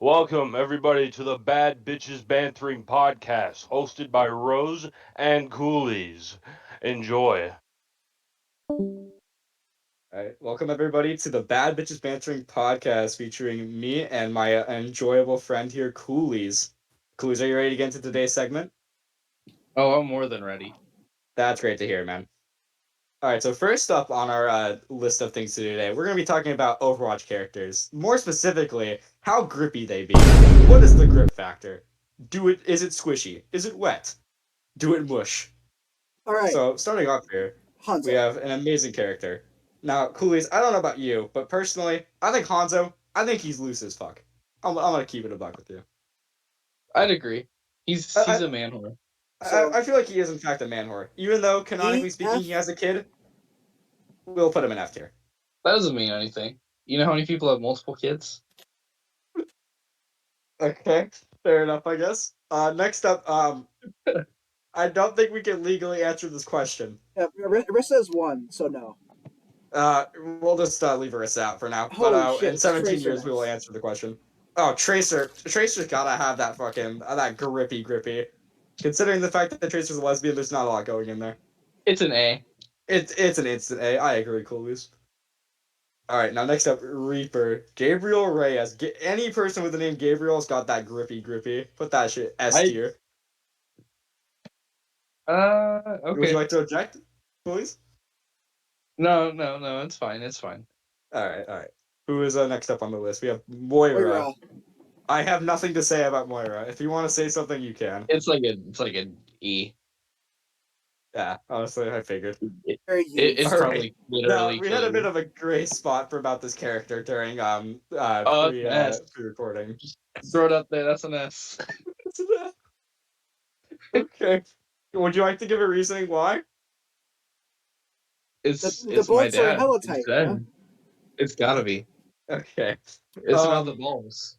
Welcome, everybody, to the Bad Bitches Bantering Podcast, hosted by Rose and Coolies. Enjoy. All right, welcome everybody to the Bad Bitches Bantering podcast featuring me and my enjoyable friend here, Coolies. Coolies, are you ready to get into today's segment? Oh, I'm more than ready. That's great to hear, man. All right, so first up on our list of things to do today, we're going to be talking about Overwatch characters. More specifically, how grippy they be. What is the grip factor? Is it squishy? Is it wet? Do it mush? All right, So, starting off here, we Hanzo. have an amazing character. Now, Coolies, I don't know about you, but personally, I think Hanzo, I think he's loose as fuck. I'm going to keep it a buck with you. I'd agree. He's I, a man whore. I feel like he is, in fact, a man whore. Even though, canonically E speaking, F. he has a kid, we'll put him in F tier. That doesn't mean anything. You know how many people have multiple kids? Okay, fair enough, I guess. Next up, I don't think we can legally answer this question. Arissa is one, so no. We'll just leave Arissa out for now. But Holy shit, in it's 17 Tracer years, we will next. answer the question. Oh, Tracer. Tracer's gotta have that fucking, that grippy. Considering the fact that Tracer's a lesbian, there's not a lot going in there. It's an A. It's an instant A. I agree, Coolies. Alright, now next up, Reaper. Gabriel Reyes. Any person with the name Gabriel's got that grippy. Put that shit S I tier. Would you okay. like to object, Coolies? No, it's fine. It's fine. Alright. Who is next up on the list? We have Moira. I have nothing to say about Moira. If you want to say something, you can. It's like an E. Yeah, honestly, I figured. Very It's used. All probably right. Now literally we had a bit of a gray spot for about this character during it's an S. pre-recording. Just throw it up there. That's an S. Okay. Would you like to give a reasoning why? The It's my bolts are dad. hella It's tight, dead. It's gotta be. Okay. It's about the balls.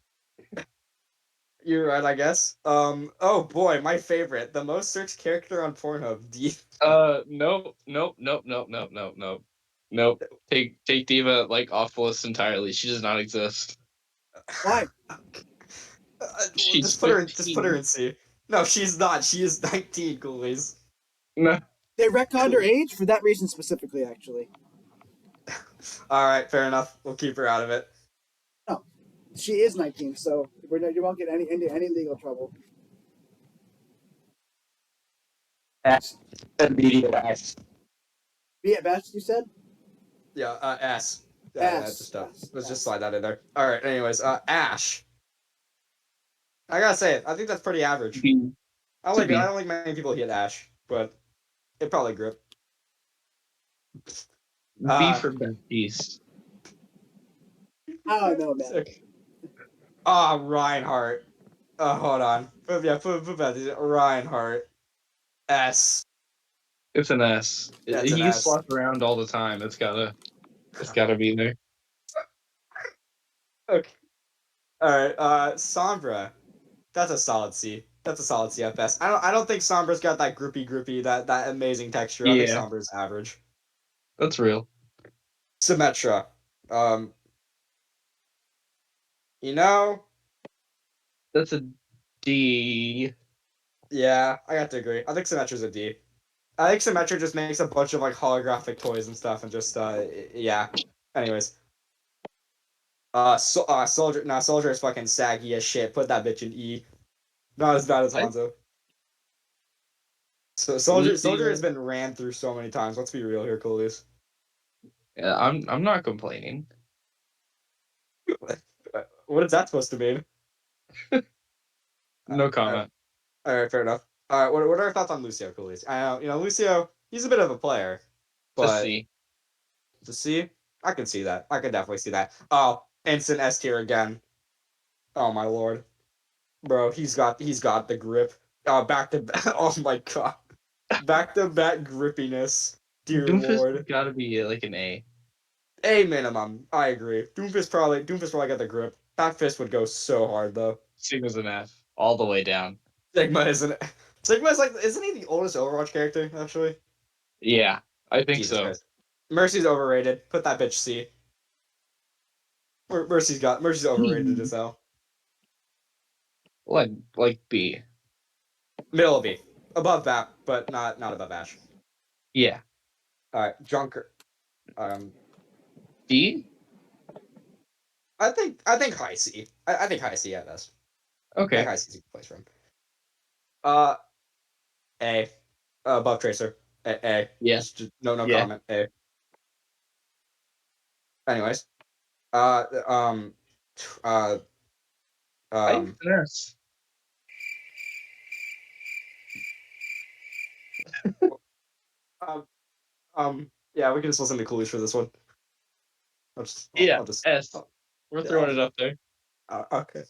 You're right, I guess. Oh boy, my favorite, the most searched character on Pornhub. Nope. Take Diva like off the list entirely. She does not exist. Why? She's Just put her 15. in C. No, she's not. She is 19, ghoulies. No. They retconned her age for that reason specifically, actually. All right, fair enough. We'll keep her out of it. No, she is 19, so you won't get any legal trouble. S. Immediate S. Be it best, you said? Yeah, S. S. Just S, let's just S. slide that in there. All right. Anyways, Ash. I gotta say it. I think that's pretty average. B. I It's a B. don't like many people hit Ash, but it probably grip. B for Baptiste. I don't know, man. Sick. Reinhardt. Hold on. Put Baptiste. Reinhardt. S. It's an S. That's an He gets S. slapped around all the time. It's gotta be there. Okay. All right. Sombra. That's a solid C. That's a solid C at best. I don't think Sombra's got that grippy, that amazing texture. I think Yeah, Sombra's average. that's real. Symmetra. Um, you know, That's a D. yeah, I got to agree. I think Symmetra's a D. I think Symmetra just makes a bunch of like holographic toys and stuff, and just yeah. Anyways, Soldier. Nah, Soldier is fucking saggy as shit. Put that bitch in E. Not as bad as I Hanzo. So Soldier has Lucio. been ran through so many times. Let's be real here, Coolies. Yeah, I'm not complaining. What is that supposed to mean? No comment. All right, fair enough. All right, what are our thoughts on Lucio, Coolies? I know, Lucio, he's a bit of a player, It's a but C. to see, I can see that. I can definitely see that. Oh, instant S tier again. Oh my lord, bro, he's got the grip. Back to back. Oh my god, back to back grippiness. Dear Doomfist lord, gotta be like an A. A minimum. I agree. Doomfist probably got the grip. That fist would go so hard though. Sigma's an F, all the way down. Sigma isn't. Sigma's like, isn't he the oldest Overwatch character actually? Yeah, I think Jesus so. Christ. Mercy's overrated. Put that bitch C. Mercy's overrated as hell. like B. Middle B. Above that, but not above Ash. Yeah. All right, Junker. D. I think high C. I think high C at best. I think Okay. high C is a good place for him. A. Above Tracer. A. Yeah. Just no Yeah. comment. A. Anyways. Uh. Um. Uh. I think Um. it's a nurse. um, Yeah, we can just listen to Coolidge for this one. Yeah. I'll just. S. Oh, We're yeah. throwing it up there. Okay.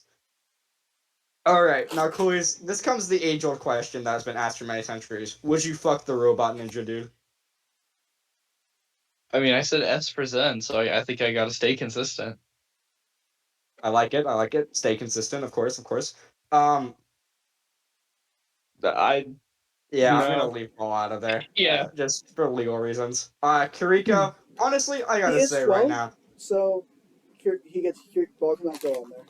All right, now Coolidge. This comes to the age-old question that has been asked for many centuries. Would you fuck the robot ninja dude? I mean, I said S for Zen, so I think I gotta stay consistent. I like it. I like it. Stay consistent, of course, of course. Um. I Yeah, I'm gonna no. leave Paul out of there, Yeah. just for legal reasons. Kiriko, honestly, I He gotta is say right 12, now, so he gets ball cannot go on there.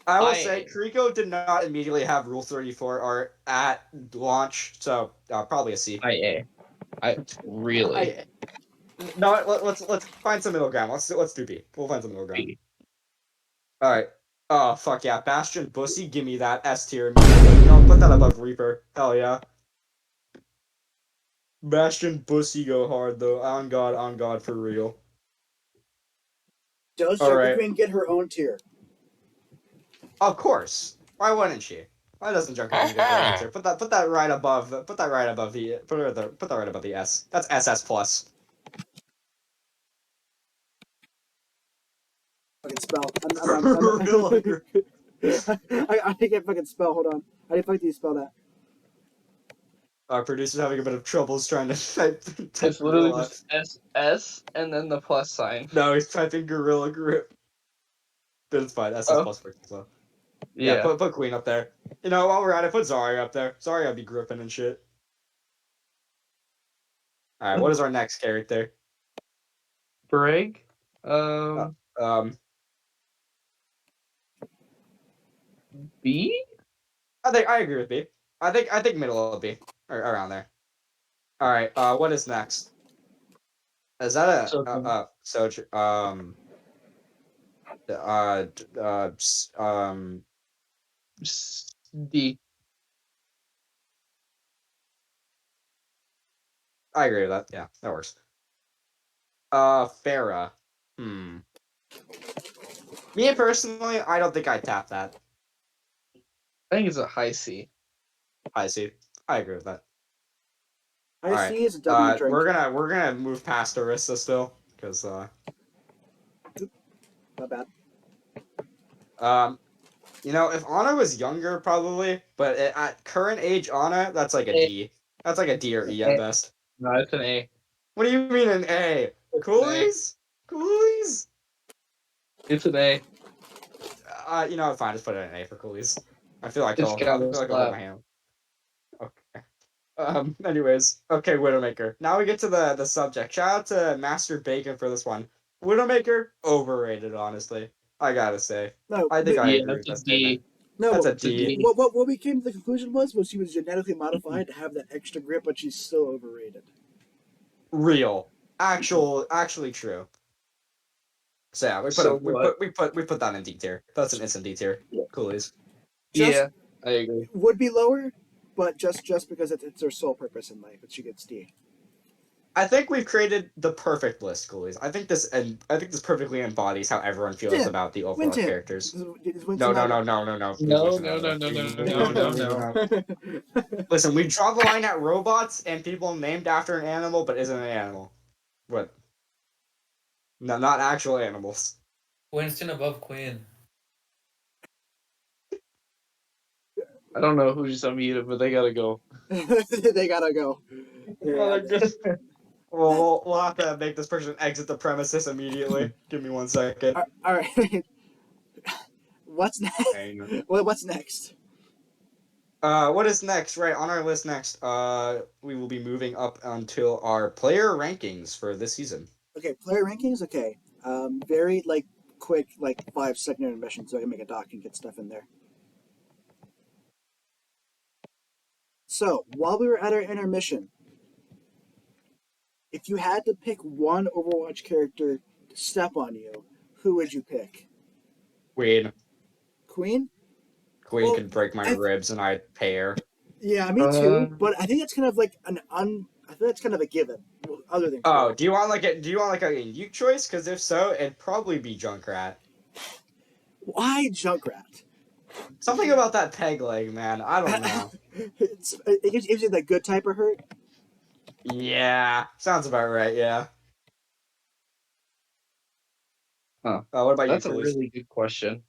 I will say I Kiriko did not immediately have Rule 34 art at launch, so probably a C. I A. I really I no, let's find some middle ground. Let's do B. We'll find some middle ground. B. All right. Oh fuck yeah, Bastion Bussy, give me that S tier immediately. No, put that above Reaper. Hell yeah. Bastion Bussy go hard though. On God, for real. Does All Junker right. Queen get her own tier? Of course. Why wouldn't she? Why doesn't Junker Queen get her own tier? Put that right above the put that right above the put that right above the S. That's SS plus. Fucking spell. Real agree. I can't fucking spell. Hold on. How the fuck do you spell that? Our producer's having a bit of troubles trying to type It's literally gorilla. just S and then the plus sign. No, he's typing gorilla grip. But it's fine. SS Oh plus works as well. Yeah, yeah. put Queen up there. You know, while we're at it, put Zarya up there. Zarya be gripping and shit. Alright, what is our next character? Break. Uh, um B. I agree with B. I think middle of B. Or around there. Alright, what is next? Is that a So D. I agree with that. Yeah, that works. Farah. Hmm. Me personally, I don't think I'd tap that. I think it's a high C. I see. I agree with that. I All right. see is a W drink. We're gonna move past Arista still, because Not bad. um you know, if Anna was younger, probably, but at current age Anna, that's like a A. D. That's like a D or E at A. best. No, it's an A. What do you mean an A? It's an A. Coolies? Coolies? It's an A. You know, fine, just put it in A for coolies. I feel like It's I gotta feel like I'll hold slap. my hand. Okay. Anyways, okay, Widowmaker. Now we get to the subject. Shout out to Master Bacon for this one. Widowmaker, overrated, honestly. I gotta say. No, I think I Yeah, agree with that's a that statement. D. no. That's a It's a D. D. What we came to the conclusion was she was genetically modified to have that extra grip, but she's still overrated. Real. Actually true. So yeah, So what? we put that in D tier. That's an instant D tier. Yeah. Coolies. Just Yeah, I agree. would be lower, but just because it's her sole purpose in life, that she gets D. I think we've created the perfect list, Coolies. I think this perfectly embodies how everyone feels Tim, about the win Overwatch Tim. characters. Is No, Winston no, out no, of no, no, no. Leave No, Winston out no, of no, there. no, no, Leave no, no, no, Winston no. out. Listen, we draw the line at robots and people named after an animal but isn't an animal. What? No, not actual animals. Winston above Quinn. I don't know who just unmuted, but they gotta go. They gotta go. Well, Yeah. we'll have to make this person exit the premises immediately. Give me 1 second. All right. What's next? Hang on. What's next? What is next? Right, on our list next, we will be moving up until our player rankings for this season. Okay, player rankings. Okay, very quick 5-second intermission so I can make a doc and get stuff in there. So while we were at our intermission, if you had to pick one Overwatch character to step on you, who would you pick? Queen. Queen? Queen Well, can break my ribs and I'd pay her. yeah, me too. But I think it's kind of like I feel that's kind of a given. Other than Oh, Queen. do you want like a unique choice? Because if so, it'd probably be Junkrat. Why Junkrat? Something about that peg leg, man. I don't know. It gives you the good type of hurt. Yeah, sounds about right. Yeah. Huh. What about you, That's a Coolies? really good question.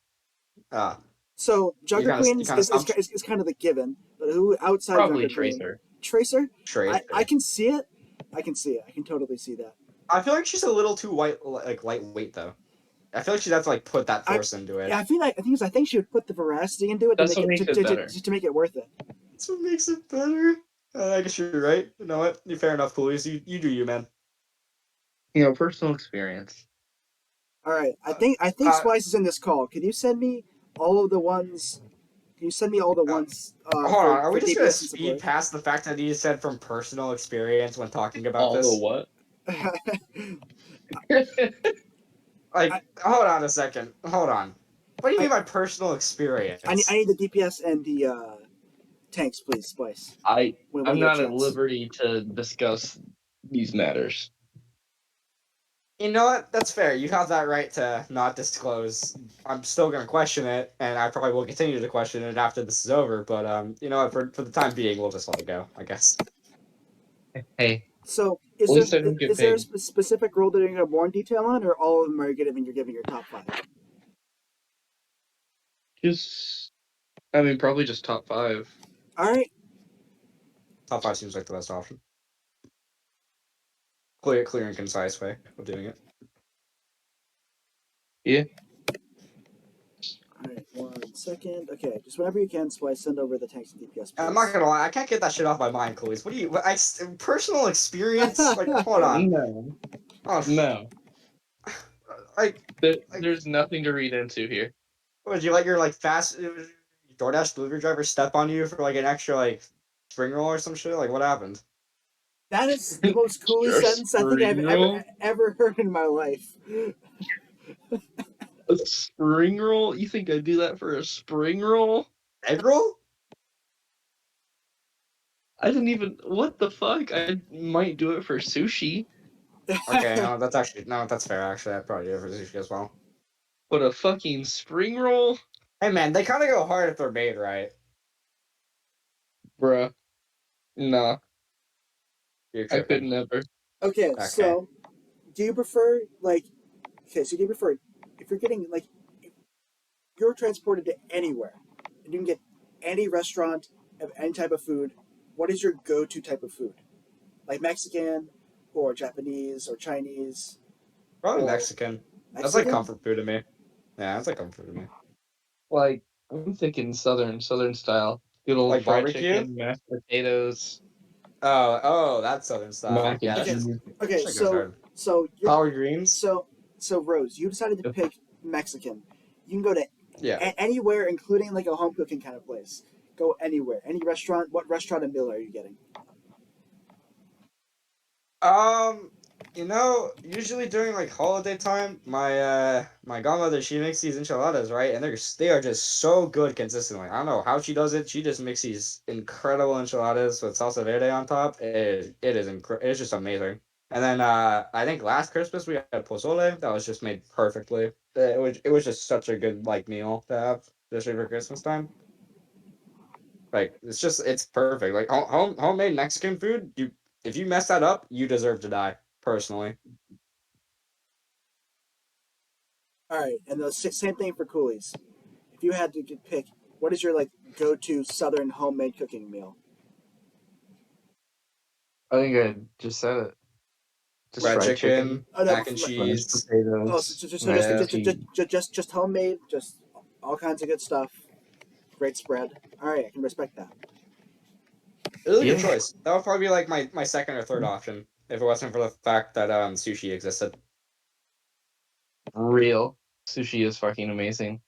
Uh, So Junker Queen you kind of stumped is kind of a given, but who outside of Probably Junker Queen? Tracer. Tracer? I Tracer. can see it. I can see it. I can totally see that. I feel like she's a little too lightweight though. I feel like she'd have to like put that I force into it. yeah, I think she would put the veracity into it to That's make what it makes it better. to make it worth it. That's what makes it better. I guess you're right. You know what? You're fair enough, Coolies. You do you, man. Personal experience. All right, I think Uh, Splice is in this call. Can you send me all of the ones? Can you send me all the uh, ones Hold on. Are for we just gonna DPS and speed support? past the fact that he said from personal experience when talking about All the this? what? I, Hold on a second. Hold on. What do you I, mean by personal experience? I need the DPS and the tanks, please, Splice. When I'm you get not a at chance. liberty to discuss these matters. You know what? That's fair. You have that right to not disclose. I'm still gonna question it, and I probably will continue to question it after this is over. But you know what? For the time being, we'll just let it go. I guess. Hey, So, at least I don't get is there a paid. specific role that you're going to have more detail on, or all of them are you're giving your top five? Probably just top 5. All right. Top five seems like the best option. Clear and concise way of doing it. Yeah. All right. 1 second. Okay. Just whenever you can, Splice, send over the tanks and DPS, I'm not please. gonna lie. I can't get that shit off my mind, Chloe. What do you? Personal experience? Like, hold on. No. Oh, No. like, There's nothing to read into here. would you let your like fast DoorDash delivery driver step on you for like an extra like spring roll or some shit? Like, what happened? That is the most coolest Your sentence I think I've spring roll? ever heard in my life. A spring roll? You think I'd do that for a spring roll? Egg roll? I didn't even. What the fuck? I might do it for sushi, Okay, no, that's actually no, that's fair. Actually, I'd probably do it for sushi as well. but a fucking spring roll? Hey man, they kind of go hard if they're made right. Bruh. Nah, You're I could tripping. never. Okay. Okay. So, do you prefer like? Okay. So, do you prefer if you're getting like you're transported to anywhere and you can get any restaurant of any type of food? What is your go-to type of food? Like Mexican, or Japanese, or Chinese, Probably or Mexican. That's like Mexican? comfort food to me. Yeah, that's like comfort food to me. Like, I'm thinking southern style. Good old Like fried barbecue? chicken, mashed potatoes, Oh, that's southern style. mac and Yeah, Okay. cheese. Okay. that goes hard. So you're Collard greens? so so Rose, you decided to pick Mexican. You can go to Yeah. anywhere, including like a home cooking kind of place. Go anywhere, any restaurant. What restaurant and meal are you getting? Um, usually during like holiday time, my godmother she makes these enchiladas, right? And they are just so good consistently. I don't know how she does it. She just makes these incredible enchiladas with salsa verde on top. It's just amazing. And then I think last Christmas we had pozole that was just made perfectly. It was just such a good like meal to have, especially for Christmas time. Like it's perfect. Like homemade Mexican food. If you mess that up, you deserve to die. Personally, All right, and the same thing for coolies. If you had to pick, what is your like go-to Southern homemade cooking meal? I think I just said it. Just fried fried chicken, chicken, Oh no, mac and mashed cheese. oh, potatoes, so mac and cheese. just homemade, just all kinds of good stuff. Great spread. All right, I can respect that. Really good Yeah, choice. That would probably be like my second or third option if it wasn't for the fact that sushi existed. real sushi is fucking amazing.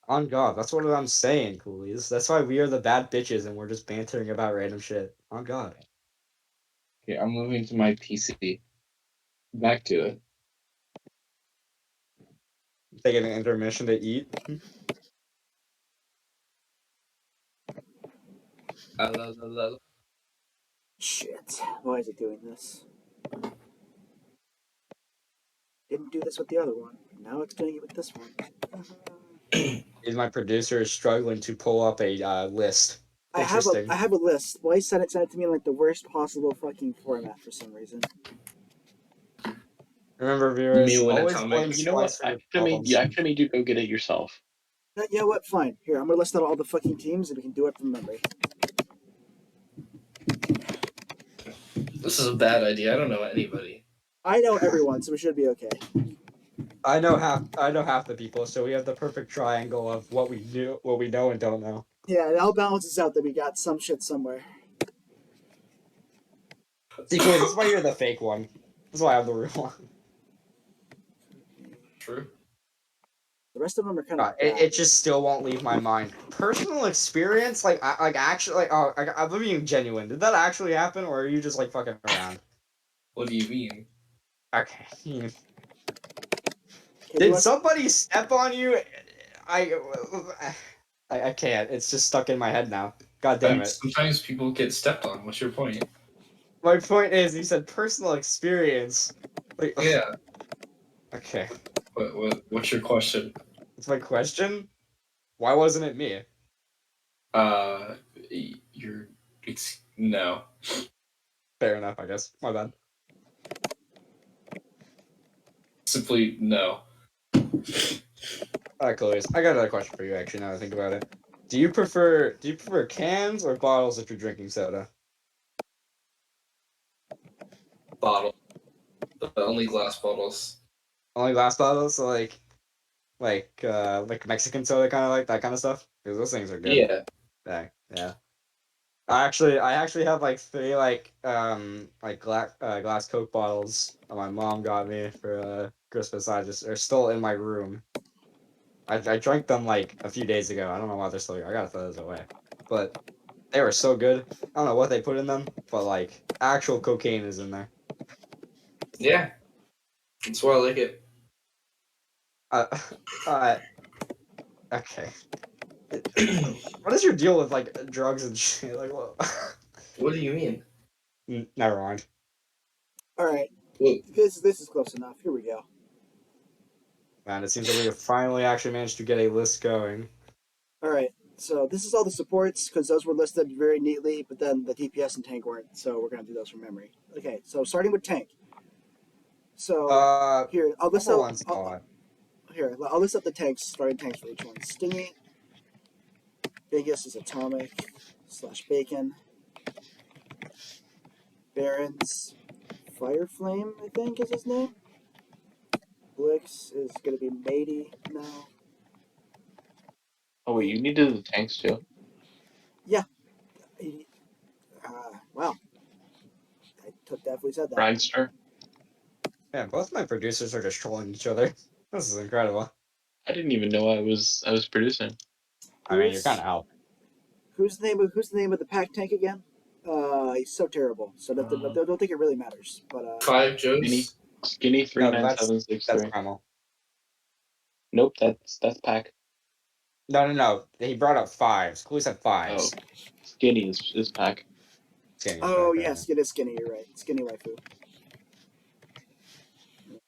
On God, that's what I'm saying, coolies. That's why we are the bad bitches and we're just bantering about random shit. On God. Okay, I'm moving to my PC. Back to it. Taking an intermission to eat. Shit. Why is it doing this? Didn't do this with the other one. Now it's doing it with this one. My producer is struggling to pull up a list. Interesting. I have a list. Why sent it to me in like the worst possible fucking format for some reason. Remember, You may viewers, win always atomic. blame You know what? Splice for your problems. You actually made you go get it yourself. You know what? Fine. Here, I'm gonna list out all the fucking teams and we can do it from memory. This is a bad idea. I don't know anybody. I know everyone, so we should be okay. I know half the people, so we have the perfect triangle of what we know and don't know. Yeah, it all balances out that we got some shit somewhere. See, cool, this is why you're the fake one. This is why I'm the real one. True. The rest of them are kind of It just still won't leave my mind. Personal experience, I'm being genuine. Did that actually happen, or are you just like fucking around? What do you mean? Okay. Okay, Did somebody step on you? I, I can't. It's just stuck in my head now. God damn it. Sometimes people get stepped on. What's your point? My point is, you said personal experience. Like, Yeah. okay. What's your question? That's my question. Why wasn't it me? No. Fair enough, I guess. My bad. Simply no. Alright, Chloe. I got another question for you. Actually, now that I think about it, do you prefer cans or bottles if you're drinking soda? Bottle. Only glass bottles. Only glass bottles, so like Mexican soda, kind of like that kind of stuff. Because those things are good. Yeah. Yeah. I actually have like three glass Coke bottles that my mom got me for Christmas. Are still in my room. I drank them like a few days ago. I don't know why they're still here. I gotta throw those away. But they were so good. I don't know what they put in them, but like actual cocaine is in there. Yeah. That's why I like it. Uh, uh okay. What is your deal with like drugs and shit? Like what? What do you mean? Never mind. All right, Look, this is close enough. Here we go. Man, it seems like we have finally actually managed to get a list going. All right, so this is all the supports because those were listed very neatly, but then the DPS and tank weren't. So we're gonna do those from memory. Okay, so starting with tank. So here I'll list Number out. one spot. I'll list out the tanks, starting tanks for each one. Stingy. Biggest is Atomic / Bacon. Baron's Fireflame, I think is his name. Blix is gonna be Matey now. Oh wait, you needed the tanks too. Yeah. Wow. I definitely said that. Grindster. Yeah, both my producers are just trolling each other. This is incredible. I didn't even know I was producing. I mean, you're kind of out. Who's the name of the pack tank again? He's so terrible. So don't think it really matters. But Five Skinny, Joes. skinny three No, nine seven six that's three. primal. Nope, that's pack. No. He brought up fives. Clue said fives. Oh, skinny is pack. Skinny is oh back, yes, it is skinny. You're right. Skinny waifu.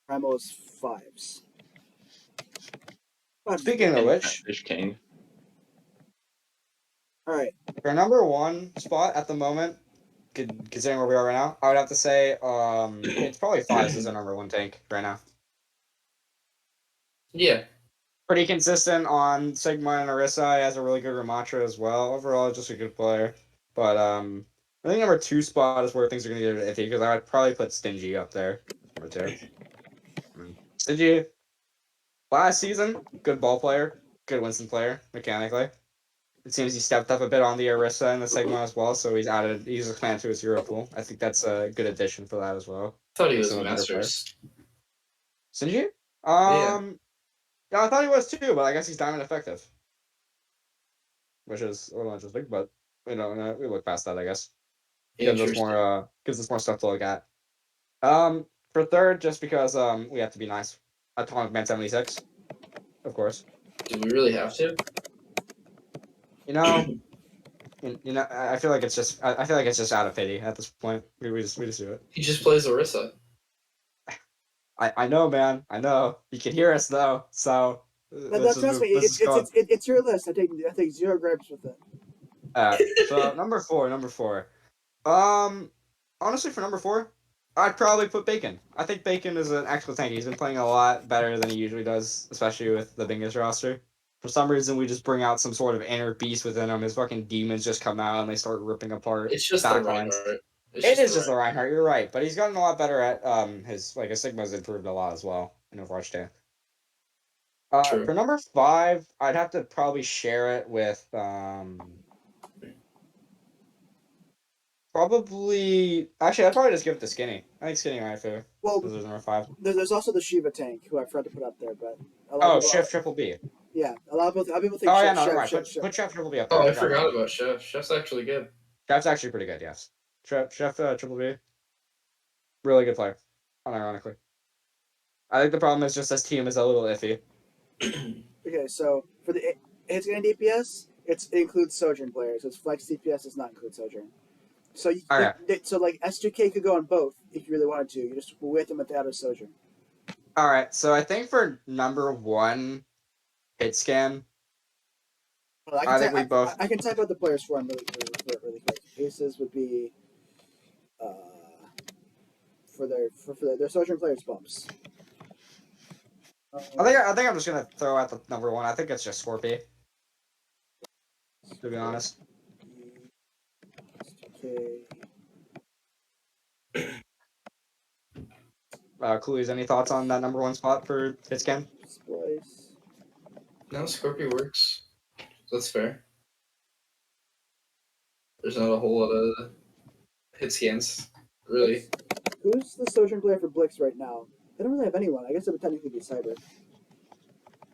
Primal is fives. Speaking of And which, Catfish King. All right. for number one spot at the moment, considering where we are right now, I would have to say it's probably fives as our number one tank right now. Yeah. Pretty consistent on Sigma and Orisa. He has a really good Ramatra as well. Overall, just a good player. But I think number two spot is where things are going to get iffy because I would probably put Stingy up there. Number two. Stingy, last season, good ball player, good Winston player, mechanically. It seems he stepped up a bit on the Orisa and the Sigma as well, so he's expanded to his hero pool. I think that's a good addition for that as well. Thought he Makes was him a better player. Masters. Stingy? Yeah. Yeah, I thought he was too, but I guess he's diamond effective. which is a little interesting, but we look past that, I guess. Interesting. Gives us more stuff to look at. For third, just because we have to be nice. Atomic Man 76, of course. Do we really have to? You know, I feel like it's just I feel like it's just out of pity at this point. We just do it. He just plays Orisa. I know, man. I know. You can hear us though. So let's just Trust me, move. Let's just go on. it's your list. I take zero gripes with it. So number four. Um, honestly, for number four, I'd probably put Bacon. I think Bacon is an excellent tank. He's been playing a lot better than he usually does, especially with the Bingus roster. For some reason, we just bring out some sort of inner beast within him. His fucking demons just come out and they start ripping apart It's just the backlines. Reinhardt. It is just the Reinhardt. You're right, but he's gotten a lot better at his Sigma's improved a lot as well in Overwatch 2. True. For number five, I'd have to probably share it with probably. Actually, I'd probably just give it to Skinny. I think Skinny right there. Well, This is number five. there's also the Shiva tank who I forgot to put up there, but a lot Oh, of people, Chef Triple B. yeah, a lot of people think Oh Chef, yeah, no, Chef, never mind. Chef. Put Chef Triple B up there. Oh, I forgot about Chef. Chef's actually good. Chef's actually pretty good. Yes, Chef Triple B, really good player. Unironically, I think the problem is just this team is a little iffy. Okay, so for the hits gain DPS, it includes Sojourn players. Its flex DPS does not include Sojourn. So so like S2K could go on both if you really wanted to. You just with them without a Sojourn. All right, so I think for number one hit scan, Well, I think we both. I can type out the players for him really quick. Aces would be for their Sojourn players bumps. I think I'm just gonna throw out the number one. I think it's just Scorpy. To be honest. S2K. Coolies, any thoughts on that number one spot for hit scan? Splice. No, Scorpio works. That's fair. There's not a whole lot of hit scans, really. Who's the Sojourn player for Blix right now? They don't really have anyone. I guess it would technically be Cyber.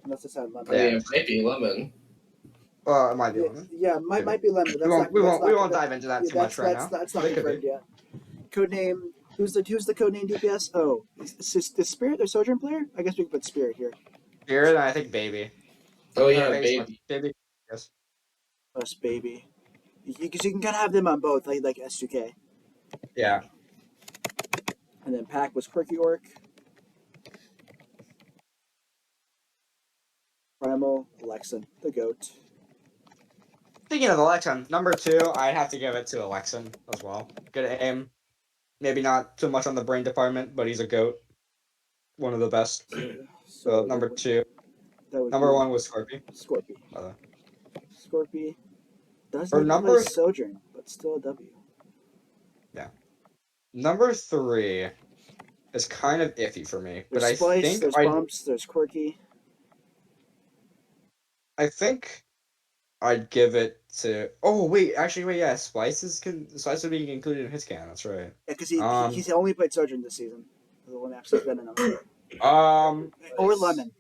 Unless it's had Lemon. I mean, it might be Lemon. Well, it might be Yeah, Lemon. might be Lemon. But We won't dive into that too much right now. That's not But it could confirmed be. yet. Codename. Who's the codename DPS? Oh, is Spirit their Sojourn player? I guess we can put Spirit here. Spirit, and I think Baby. Oh yeah, Baby. baby. Yes. Us Baby. Because you can kind of have them on both, like S2K. Yeah. And then Pack was Quirky Orc. Primal, Alexan, the GOAT. Speaking of Alexan, number two, I'd have to give it to Alexan as well. Good aim. Maybe not too much on the brain department, but he's a GOAT. One of the best. So number two. Number one was Scorpy. Scorpy. Scorpy. Does For need to play Sojourn, but still a W. Yeah. Number three is kind of iffy for me, but There's Splice, I think there's Bumps, there's Quirky. I think I'd give it to. Oh wait, actually wait, yeah, Splice would be included in his scan. That's right. Yeah, because he's only played Sojourn this season. The one actually been in him. Or Lemon.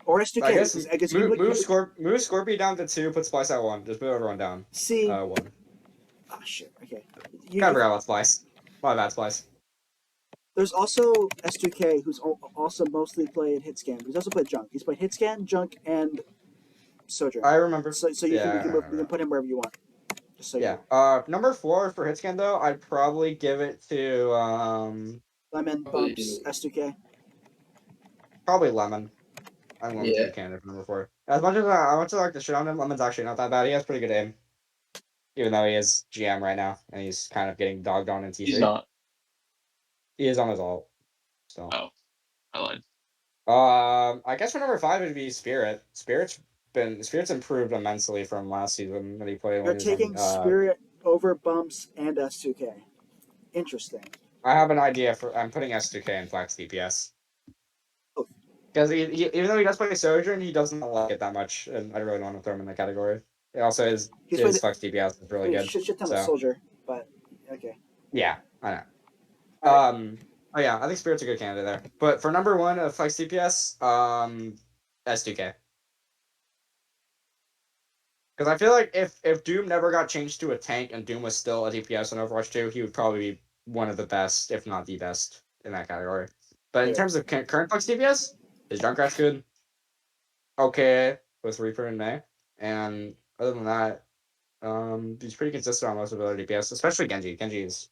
Or S2K. I guess move Scorpio down to 2, put Splice at 1. Just move everyone down. See. 1. Ah, shit. Okay. Kinda forgot about Splice. My bad, Splice. There's also S2K, who's also mostly played Hitscan. He's also played Junk. He's played Hitscan, Junk, and Sojourn. I remember. So you can put him wherever you want. Just so you know. Number 4 for Hitscan though, I'd probably give it to Lemon, Bumps, S2K. Probably Lemon. I'm going to be candidate for number 4. As much as I want to like the shit on him, Lemon's actually not that bad. He has pretty good aim. Even though he is GM right now, and he's kind of getting dogged on in T3. He's not. He is on his ult. So. Oh, I lied. I guess for number 5 it'd be Spirit. Spirit's improved immensely from last season that he played. You're taking Spirit over Bumps and S2K. Interesting. I have an idea I'm putting S2K in flex DPS. Because even though he does play Sojourn, he doesn't like it that much, and I really don't want to throw him in that category. It also his flex DPS is really good. Shit ton of Soldier, but okay. Yeah, I know. Oh yeah, I think Spirit's a good candidate there. But for number 1 of flex DPS, S2K. Because I feel like if Doom never got changed to a tank and Doom was still a DPS in Overwatch 2, he would probably be one of the best, if not the best, in that category. But in Yeah. terms of current Bucks DPS, is Junkrat's good? Okay, with Reaper in May. And other than that, he's pretty consistent on most of the other DPS, especially Genji. Genji is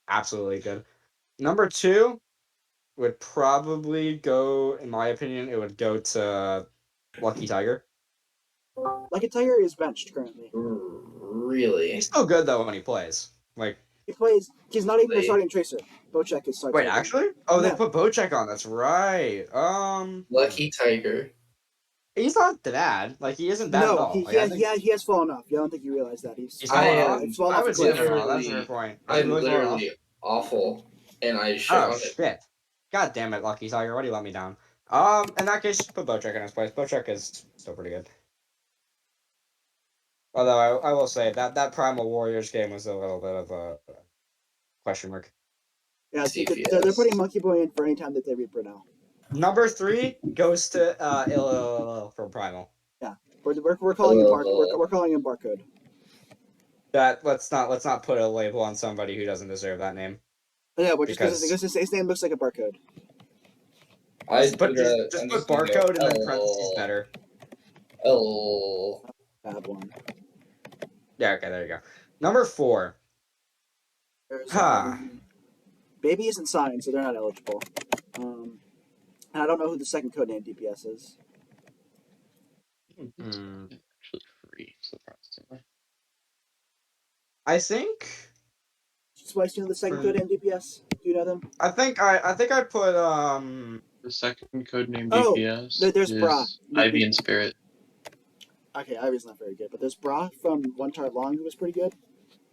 absolutely good. Number 2 would probably go, in my opinion, it would go to Lucky Tiger. Lucky Tiger is benched currently. Really? He's still good though when he plays. Like, He plays. He's not even the Really? starting tracer. Bocek is starting. wait, actually? Oh, they Yeah. put Bocek on. That's right. Lucky Tiger. He's not bad. Like, he isn't bad at No, all. Like, I think he has fallen off. Yeah, I don't think you realize that he's he's I fallen off. he's am fallen I off a would say cliff. that for that's a fair point. Has he I'm really fallen off? literally awful, and I shit Oh on it. shit! God damn it, Lucky Tiger! Why do you let me down? In that case, just put Bocek in his place. Bocek is still pretty good. Although I will say that Primal Warriors game was a little bit of a question mark. Yeah, they're CPS. putting Monkey Boy in for any time that they Reaper now. Number 3 goes to Ill from Primal. Yeah, we're calling him we're calling him Barcode. That let's not put a label on somebody who doesn't deserve that name. Yeah, but just Because because his name looks like a barcode. I but did just I'm put just gonna go barcode and then parentheses better. L. Bad one. Yeah, okay, there you go. Number 4. There's Ha. Baby isn't signed, so they're not eligible. And I don't know who the second codename DPS is. Hmm. Actually free, surprisingly. I think Spice, you know the second for, codename DPS? Do you know them? I think I put The second codename Oh, DPS there's Bra. is Ivy and Spirit. Okay, Ivy's not very good, but there's Bra from One Tar Long who was pretty good.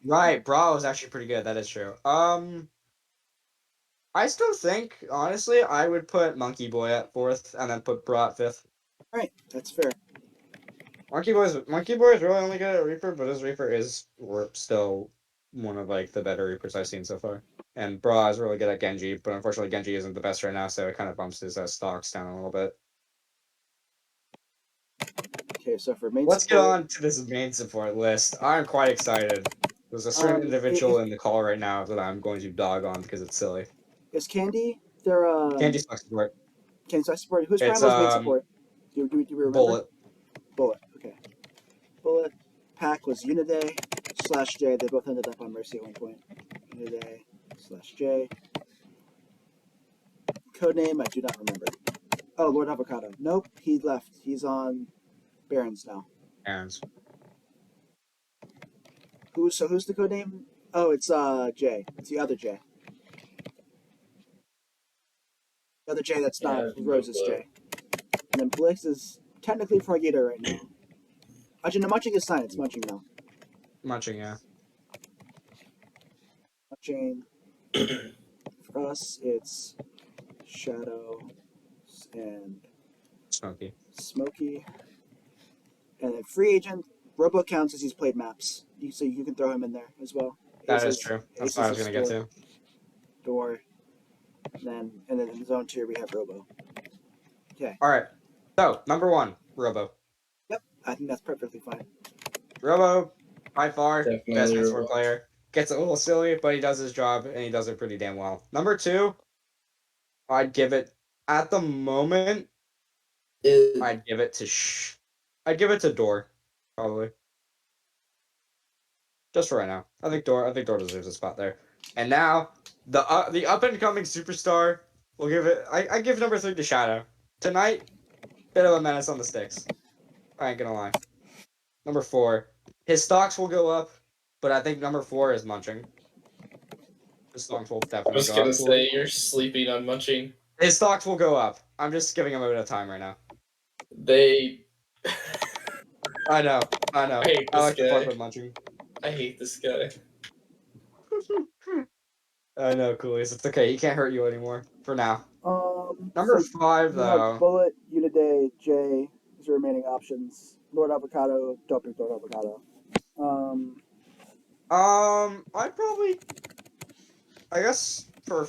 right. Bra was actually pretty good. That is true. I still think honestly I would put Monkey Boy at 4th and then put Bra at 5th. All right, that's fair. Monkey Boy is really only good at Reaper, but his Reaper is still one of like the better Reapers I've seen so far. And Bra is really good at Genji, but unfortunately Genji isn't the best right now, so it kind of bumps his stocks down a little bit. Okay, so for main Let's get support, on to this main support list. I'm quite excited. There's a certain individual in the call right now that I'm going to dog on because it's silly. is Candy their Candy Suck support. Candy support? Who's It's Primal's main support? Do we remember? Bullet. Bullet. Okay. Bullet. Pack was Uniday / J. They both ended up on Mercy at one point. Uniday / J. Codename I do not remember. Oh, Lord Avocado. Nope, he left. He's on Barons now. Aaron's. Who's the codename? Oh, it's J. It's the other J. The other J that's not Rose's J. And then Blix is technically Frogita right now. Actually, no, Munching is signed. It's Munching now. Munching, yeah. Munching. For us, it's Shadow and Smoky. Smokey. And then free agent, Robo counts as he's played maps. So you can throw him in there as well. That is true. That's what I was going to get to. Door. And then in zone 2 we have Robo. Okay. All right. So, number 1, Robo. Yep, I think that's perfectly fine. Robo, by far, Definitely best support Robo. player. Gets a little silly, but he does his job, and he does it pretty damn well. Number 2, I'd give it, at the moment, I'd give it to Door, probably. Just for right now. I think Door deserves a spot there. And now, the up and coming superstar, we'll give it, I give number 3 to Shadow. Tonight, bit of a menace on the sticks. I ain't gonna lie. Number 4, his stocks will go up, but I think number 4 is Munching. His stocks will I definitely was go gonna up. say you're sleeping on Munching. His stocks will go up. I'm just giving him a bit of time right now. They. I know. I hate I this like to fuck guy. with Munching. I hate this guy. I know, Coolies. It's okay. He can't hurt you anymore. For now. Number So 5, you have though. Bullet, Uniday, J as your remaining options. Lord Avocado, don't pick Lord Avocado. I'd probably. I guess for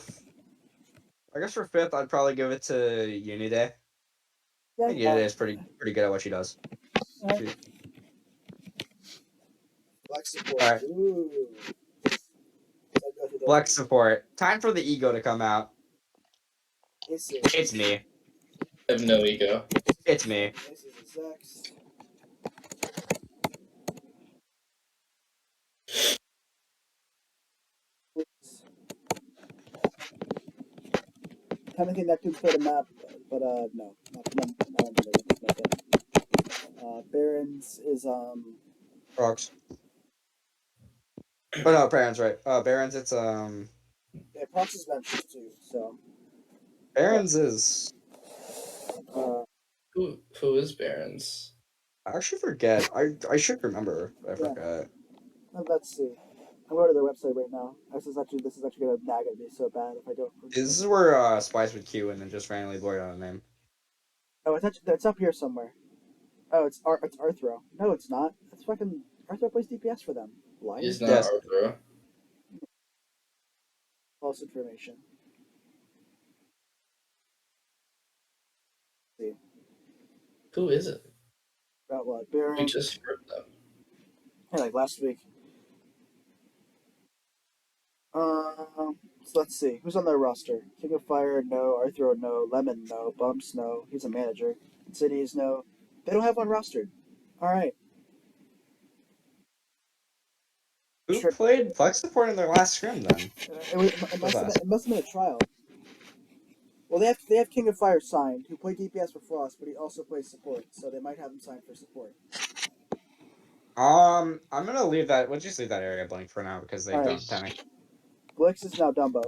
5th, I'd probably give it to Uniday. I think Uniday is pretty good at what she does. Alright. Flex support. All right. Ooh. So I'll go through those Flex ones. support. Time for the ego to come out. This is It's me. I have no ego. It's me. This is a sex. Kind of think that could play the map, but no, not on the Barons is Rocks. Oh no, Baron's right. Baron's it's yeah, Prox is benched too. So Baron's is uh, Who is Barons? I actually forget. I should remember. I yeah. forgot. Let's see. I'm going to their website right now. This is actually gonna nag at me so bad if I don't. This is where Spice would queue and then just randomly blurt out a name. Oh, it's up here somewhere. Oh, it's Arthro. No, it's not. That's fucking Arthro plays DPS for them. Liar. He's not Yes. Arthur. False information. Let's see. Who is it? About what? We Baron. just heard them. Yeah, like last week. So let's see. Who's on their roster? King of Fire, no. Arthro, no. Lemon, no. Bumps, no. He's a manager. Cities, no. They don't have one rostered. All right. Who Sure. played Flex support in their last scrim then? It must have been a trial. Well, they have King of Fire signed, who played DPS for Frost, but he also plays support, so they might have him signed for support. I'm gonna leave that. We'll just leave that area blank for now because they All right. don't panic. Blix is now Dumbo.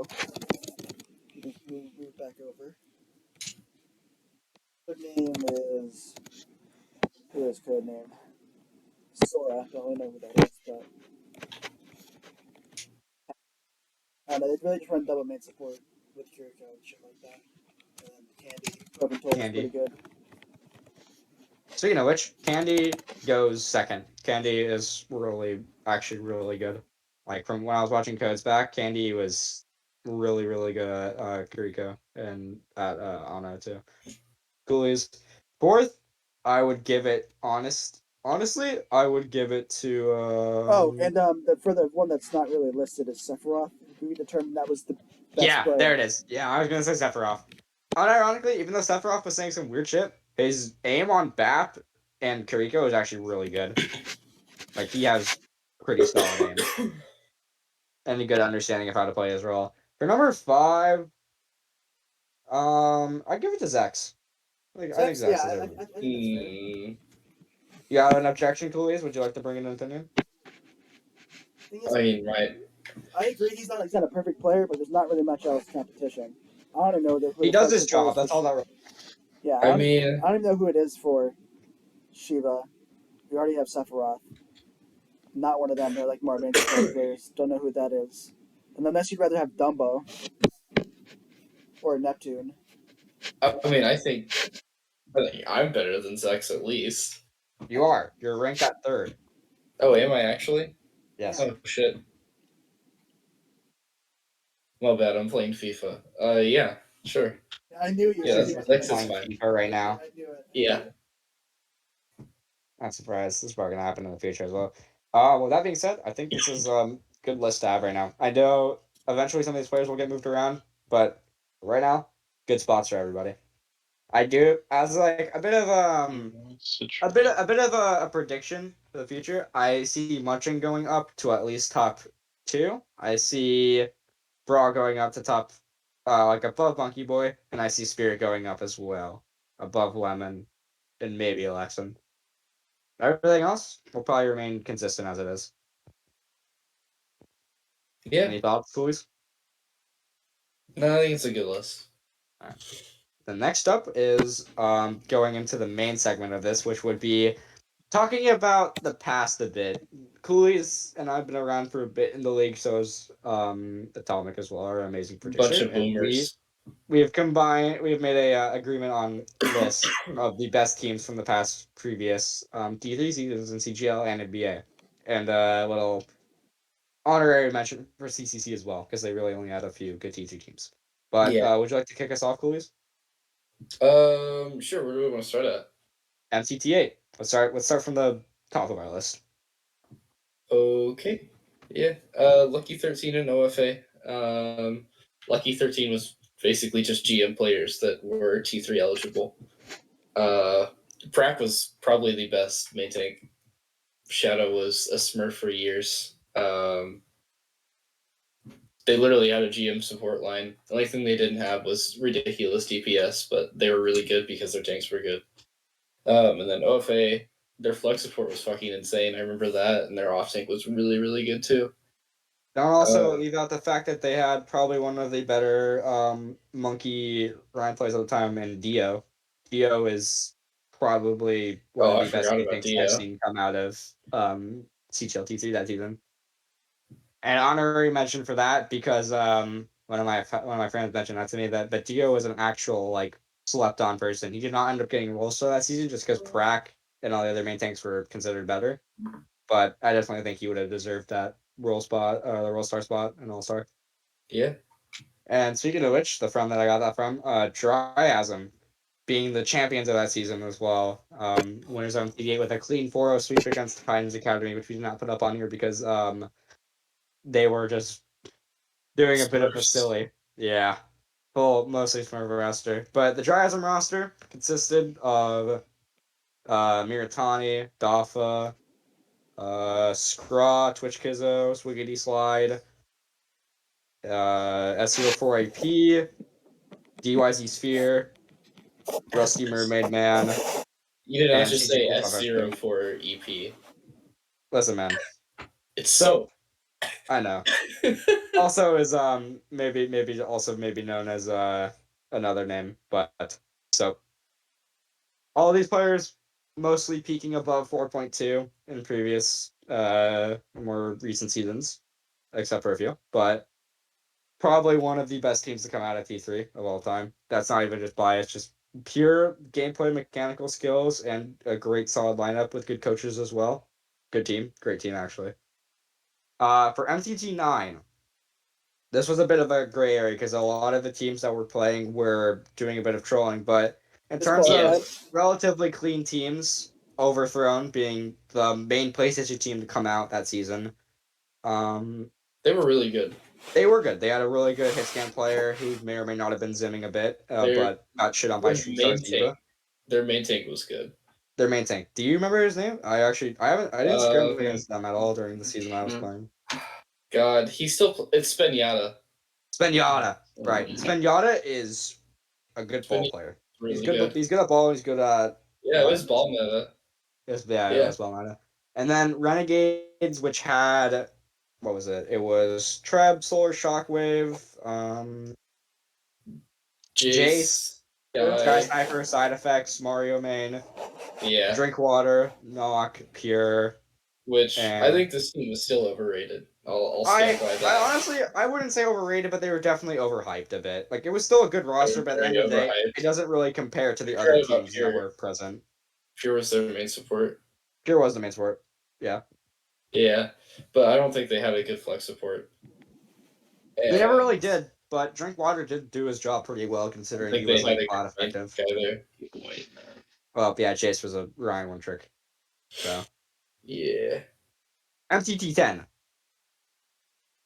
Move back over. Code name is who is code name? Sora. Don't really know who that is, but I don't know. They really just run double main support with Kiriko and shit like that. And then Candy, who I've been told is Candy. pretty good. Speaking of which, Candy goes second. Candy is actually really good. Like from when I was watching Codes back, Candy was really good at Kiriko and at Ana too. Coolies. Fourth, I would give it honestly, I would give it to Oh, and for the one that's not really listed is Sephiroth. We determined that was the best yeah, player. there it is. Yeah, I was gonna say Sephiroth. Unironically, even though Sephiroth was saying some weird shit, his aim on BAP and Kiriko is actually really good. Like he has pretty solid aim and a good understanding of how to play his role. For number 5, I'd give it to Zex. I think Yeah, Zex I deserves think it. that's fair. Hmm. You got an objection, Coolies? Would you like to bring in an opinion? Thing is, I mean, right. I agree he's not a perfect player, but there's not really much else competition. I don't know who He the does flex his support job. is for That's all that. Yeah, I mean, I don't even know who it is for Shiva. We already have Sephiroth. Not one of them. They're like more main support players. Don't know who that is. And unless you'd rather have Dumbo or Neptune. I mean, I think I'm better than Zex at least. You are. You're ranked at 3rd. Oh, am I actually? Yes. Oh shit. My bad. I'm playing FIFA. Yeah, sure. I knew you. Yeah, I knew that's, it. that's Playing fine. FIFA right now. I knew it. Yeah. Not surprised. This is probably gonna happen in the future as well. With that being said, I think this is good list to have right now. I know eventually some of these players will get moved around, but right now, good spots for everybody. I do as like a bit of a bit of a prediction for the future. I see Munching going up to at least top 2. I see Brawl going up to top like above Monkey Boy, and I see Spirit going up as well above Lemon and maybe Alexan. Everything else will probably remain consistent as it is. Yeah. Any thoughts, please? No, I think it's a good list. Alright. The next up is going into the main segment of this, which would be talking about the past a bit. Coolies and I've been around for a bit in the league, so is Atomic as well, our amazing Bunch producer. of And boomers. we have made a agreement on lists of the best teams from the past previous D3 seasons in CGL and NBA, and a little honorary mention for CCC as well because they really only had a few good T2 teams. But Yeah. would you like to kick us off, Coolies? Sure. Where do we want to start at? MCT8. Let's start from the top of our list. Okay. Yeah. Lucky 13 and OFA. Lucky 13 was basically just GM players that were T3 eligible. Prac was probably the best main tank. Shadow was a Smurf for years. They literally had a GM support line. The only thing they didn't have was ridiculous DPS, but they were really good because their tanks were good. And then OFA, their flex support was fucking insane. I remember that, and their off tank was really, really good too. Don't also leave out the fact that they had probably one of the better monkey Ryan players at the time in Dio. Dio is probably one Oh, of I the best forgot about things I've Dio. seen come out of CTLT3 that season. And honorary mention for that because one of my friends mentioned that to me that Dio was an actual like slept on person. He did not end up getting role star that season just because Prac and all the other main tanks were considered better. But I definitely think he would have deserved that role spot, the role star spot, and all star. Yeah. And speaking of which, the friend that I got that from, Dryasm, being the champions of that season as well. Winners on TD8 with a clean 4-0 sweep against Titans Academy, which we did not put up on here because they were just doing a bit of a Smurfs. silly. Yeah. Full, mostly Smurf roster. But the Dryasm roster consisted of Miratani, Dafa, Scraw, Twitch Kizzo, Swiggity Slide, S04AP, DYZ Sphere, Rusty Mermaid Man, You did not and just CG say Cool S0 Everything. for EP. Listen, man. It's So so. I know. Also is maybe known as another name, but so all these players mostly peaking above 4.2 in previous more recent seasons, except for a few. But probably one of the best teams to come out of T3 of all time. That's not even just bias, just pure gameplay mechanical skills and a great solid lineup with good coaches as well. Good team, great team actually. For MTG9, this was a bit of a gray area because a lot of the teams that were playing were doing a bit of trolling, but in terms of Yeah. relatively clean teams, Overthrown being the main PlayStation team to come out that season, They were really good. they were good. They had a really good hit scan player who may or may not have been zimming a bit, Their but got shit on by their Streetstar's main Eva. tank. Their main tank was good. Their main tank. Do you remember his name? I didn't scrim Um, against them at all during the season I was playing. God, he's still. It's Spinata. Spenyatta, right? Spenyatta is a good ball Spinata's player. He's really good. good. He's good at ball. He's good at Yeah, it was what? ball meta. Yes, yeah, it Yeah. was Spellmata. And then Renegades, which had what was it? It was Treb, Solar Shockwave, Jace, Jace, Sky Guy, Sniper, Side Effects, Mario Main, yeah. Drinkwater, Knock, Pure, Which I and think this team was still overrated. I'll stand by I that. honestly I wouldn't say overrated, but they were definitely overhyped a bit. Like it was still a good They roster, were but at the very end of the day, it overhyped. doesn't really compare to I the other forgot about teams that Pure. were present. Pure was their main support. Pure was the main sport. Yeah. Yeah, but I don't think they had a good flex support. They never And really did, but Drinkwater did do his job pretty well I don't considering he think they was had like a cloud good main effective. guy there. Well, yeah, Chase was a Ryan one trick. So Yeah. MTT10.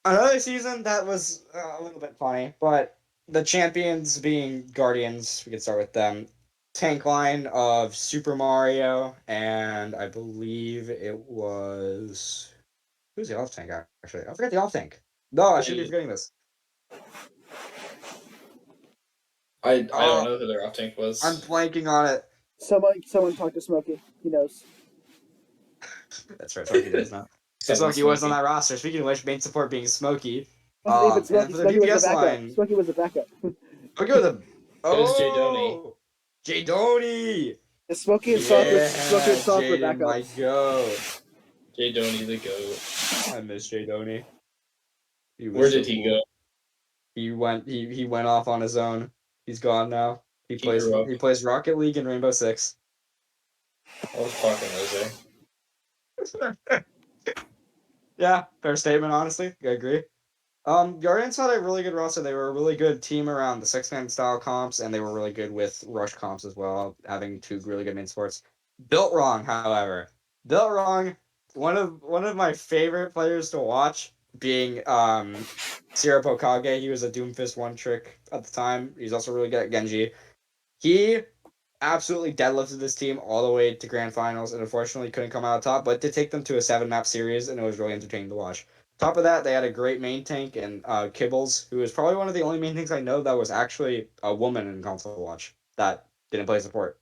Another season that was a little bit funny, but the champions being Guardians, we could start with them. Tank line of Super Mario, and I believe it was who's the off tank actually? I forget the off tank. No, I should be forgetting this. I don't Oh, know who their off tank I'm was. blanking on it. Someone talk to Smokey. He knows. That's right, Smokey does not. So Someone Smokey was on smoky. that roster. Speaking of which, main support being Smokey. Wasn't even And then Smokey. for the Smokey was the DPS backup. line, Smokey was the backup. Smokey was a It was Jay Doney. Jadoni. And Smokey and Soft Yeah, was Smokey and Soft were Jaden, my backups. goat. Jay Doney the GOAT. I miss Jadoni. He Where was did so he go? cool. He went off on his own. He's gone now. He grew up. He plays Rocket League and Rainbow Six. I was talking Jose. Yeah, fair statement, honestly. I agree. Guardians had a really good roster. They were a really good team around the six-man style comps, and they were really good with rush comps as well, having two really good main sports. Built wrong, however. Built wrong one of my favorite players to watch being Sierra Pokage. He was a Doomfist one trick at the time. He's also really good at Genji. He absolutely deadlifted this team all the way to grand finals and unfortunately couldn't come out on top, but did take them to a 7-map series and it was really entertaining to watch. Top of that, they had a great main tank and Kibbles, who is probably one of the only main tanks I know that was actually a woman in console watch that didn't play support.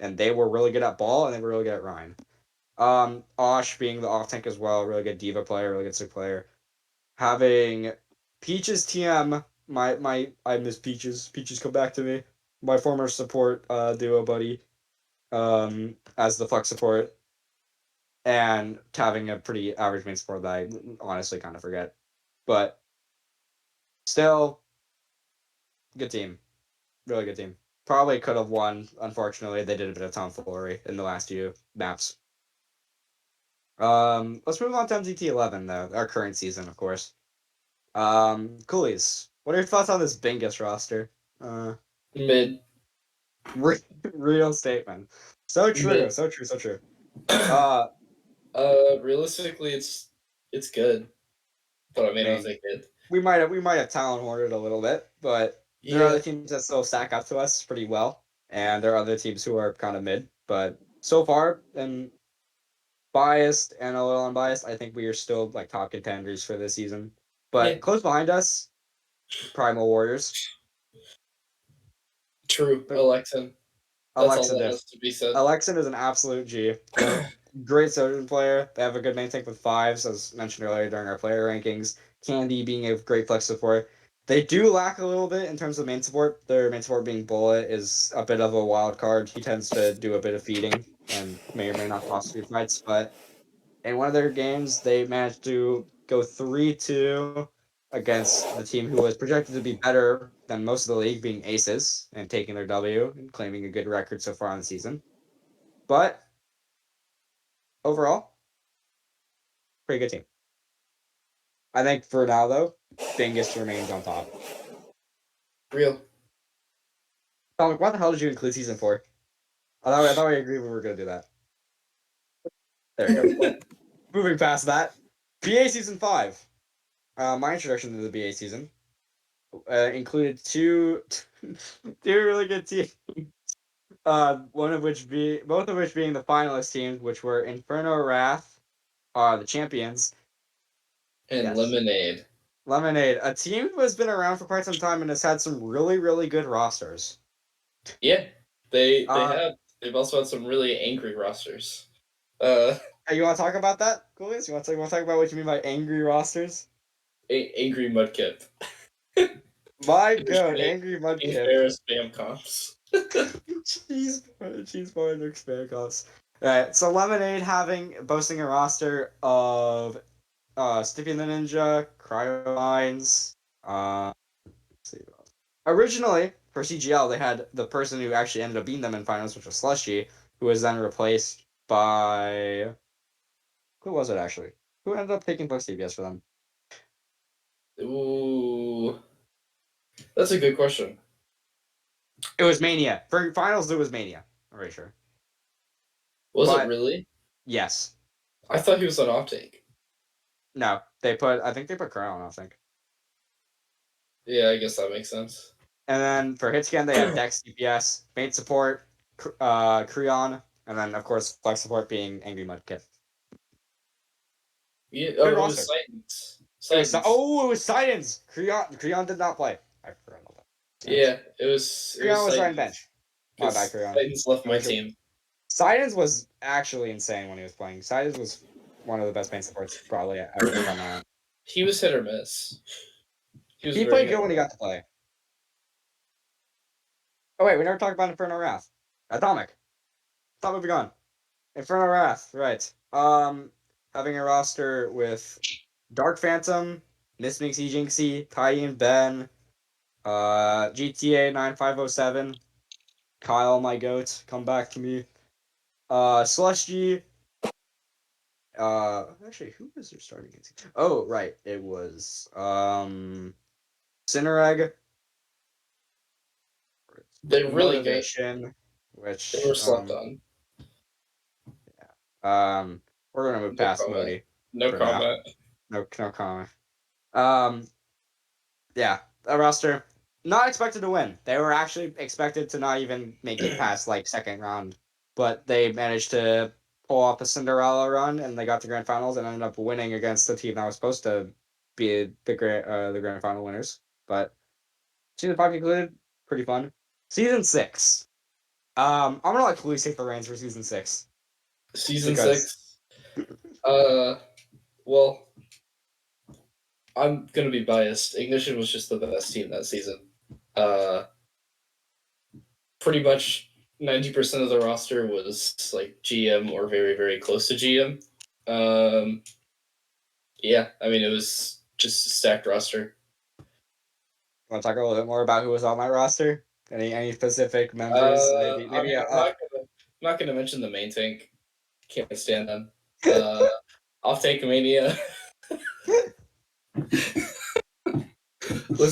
And they were really good at ball and they were really good at Rhine. Osh being the off tank as well, really good diva player, really good sick player. Having Peaches TM, my I miss Peaches. Peaches, come back to me. My former support duo buddy, as the flex support, and having a pretty average main support that I honestly kind of forget, but still, good team, really good team. Probably could have won. Unfortunately, they did a bit of tomfoolery in the last few maps. Let's move on to MZT 11 though, our current season, of course. Coolies, what are your thoughts on this Bingus roster? Mid. Real statement. So true, Mid. so true, so true. Uh, Realistically, it's good, but I I may not mean, think it. we might have talent hoarded a little bit, but there are Yeah, other teams that still stack up to us pretty well, and there are other teams who are kind of mid. But so far, and biased and a little unbiased, I think we are still like top contenders for this season. yeah, But close behind us, Primal Warriors, true. but Alexan. That's all Alexa that Diff. has to be said. Alexan is an absolute G. Great Sojourn player. They have a good main tank with fives, as mentioned earlier during our player rankings. Candy being a great flex support. They do lack a little bit in terms of main support. Their main support being Bullet is a bit of a wild card. He tends to do a bit of feeding and may or may not cost you fights, but in one of their games, they managed to go 3-2 against the team who was projected to be better than most of the league, being Aces, and taking their W and claiming a good record so far on the season. But overall, pretty good team. I think for now, though, Bingus remains on top. Real. Dominic, why the hell did you include season 4? I thought we agreed we were going to do that. There you go. Moving past that, BA season 5. My introduction to the BA season included two really good teams. Both of which being the finalist teams, which were Inferno Wrath, the champions. And Yes, Lemonade. Lemonade, a team who has been around for quite some time and has had some really, really good rosters. Yeah, they Uh, have. They've also had some really angry rosters. You want to talk about that, Coolies? You want to talk about what you mean by angry rosters? Angry Mudkip. My Who's goat, playing angry Mudkip. fair spam comps. Cheese boy expand costs. Alright, so Lemonade boasting a roster of Stiffy the Ninja, Cryo Mines, let's see. Originally, for CGL, they had the person who actually ended up beating them in finals, which was Slushy, who was then replaced by who was it actually? Who ended up taking post CBS for them? Ooh, that's a good question. It was Mania. For finals, it was Mania. I'm pretty sure. Was it But really? yes. I thought he was on Optic. No. I think they put Cryo on, I think. Yeah, I guess that makes sense. And then for Hitscan, they had Dex DPS, main support, Creon, and then of course flex support being Angry Mudkip. Yeah, Good it roster. was Titans. It was Sidens. Creon did not play. I forgot about that. Yeah, it was Creon was starting Titans. bench. My bad, Because Creon. Titans left my team. Sidens was actually insane when he was playing. Sidens was one of the best main supports probably ever to come out. He was hit or miss. He was He very played hit good or when he miss. got to play. Oh wait, we never talked about Inferno Wrath. Atomic. Thought moving on. Inferno Wrath, right. Having a roster with Dark Phantom, Miss Minxie Jinxie, Tyen Ben, GTA 9507, Kyle my goat, come back to me. Slush G. Actually, who was their starting team? Oh, right, it was Cinereg, They're really good. Motivation, They which were slept on. um We're gonna move No past comment. Moody No for now. comment. No comment. Yeah, a roster not expected to win. They were actually expected to not even make it past like second round, but they managed to pull off a Cinderella run and they got to grand finals and ended up winning against the team that was supposed to be the grand final winners. But season 5 concluded, pretty fun. Season 6. I'm gonna let Khalees take the reins for season 6 Season because 6. Well, I'm gonna be biased. Ignition was just the best team that season. Uh, pretty much 90% of the roster was like GM or very, very close to GM. Yeah, I mean, it was just a stacked roster. want to talk a little bit more about who was on my roster. Any specific members? Maybe I'm not gonna mention the main tank. Can't stand them. Off Tank Mania.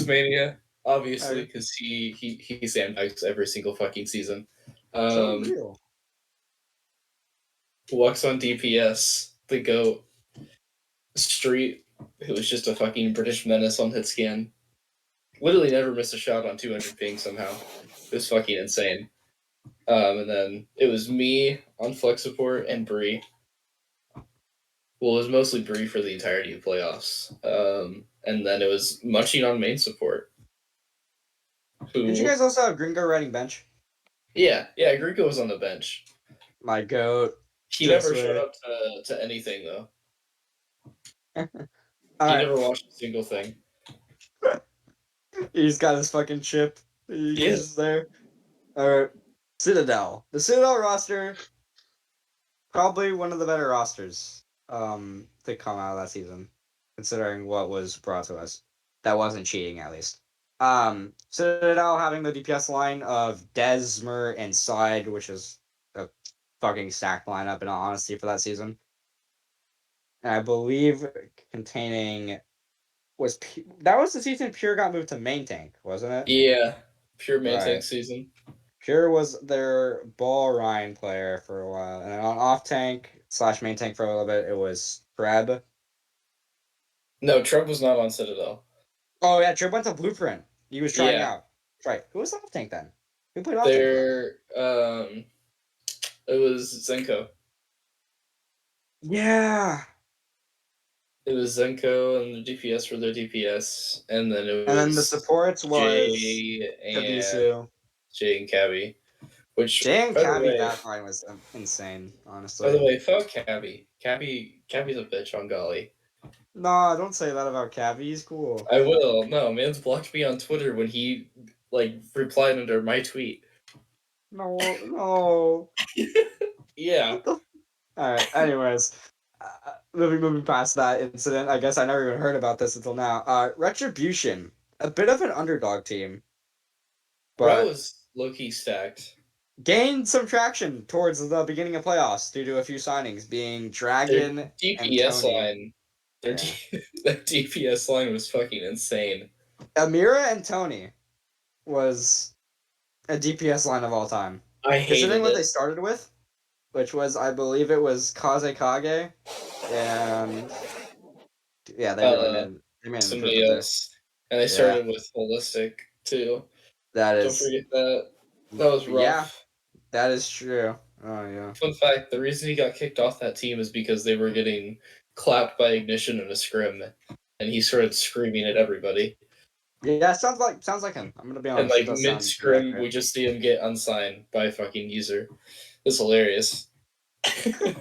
Mania, obviously, because he sandbags every single fucking season. so real. Lux on DPS, the GOAT. Street, who was just a fucking British menace on hit scan. Literally never missed a shot on 200 ping somehow. It was fucking insane. And then it was me on flex support and Bree. Well, it was mostly Bree for the entirety of playoffs. And then it was Munching on main support. Did you guys also have Gringo riding bench? Yeah, Gringo was on the bench. My goat. He never showed up to anything, though. He never watched a single thing. He's got his fucking chip. He's Yeah. just there. Alright. Citadel. The Citadel roster, probably one of the better rosters to come out of that season, considering what was brought to us. That wasn't cheating, at least. Citadel having the DPS line of Desmer and Side, which is a fucking stacked lineup in all honesty for that season. And I believe containing that was the season Pure got moved to main tank, wasn't it? Yeah, pure main Right. tank season. Pure was their ball Ryan player for a while, and on off tank / main tank for a little bit, it was Treb. No, Trump was not on Citadel. Oh yeah, Treb went to Blueprint. He was trying Yeah. out. That's right. Who was off tank then? Who played off tank? It was Zenko. Yeah. It was Zenko and the DPS for their DPS, and then it was. And then the supports was Jay and Kabisu. Jay and Cabby. Which Jay and by the Cabby way, that line was insane, honestly. by the way, fuck Cabby. Cabby's a bitch on Golly. Nah, don't say that about Cabby. He's cool. I will. No, man's blocked me on Twitter when he replied under my tweet. No. Yeah. All right. Anyways, moving past that incident, I guess I never even heard about this until now. Retribution, a bit of an underdog team, Bro but was low-key stacked. gained some traction towards the beginning of playoffs due to a few signings, being Dragon Their and DPS Tony. line. Yeah. That DPS line was fucking insane. Amira and Tony was a DPS line of all time. I hated Considering what it. they started with, which was, I believe it was Kazekage, and yeah, they made an Somebody improvement else. And they started with Holistic, too. there. Don't forget that. That was rough. Yeah, that is true. Oh, yeah. Fun fact, the reason he got kicked off that team is because they were getting clapped by Ignition in a scrim, and he started screaming at everybody. Yeah, sounds like him. I'm gonna be And honest. mid scrim, we just see him get unsigned by a fucking user. It's hilarious. So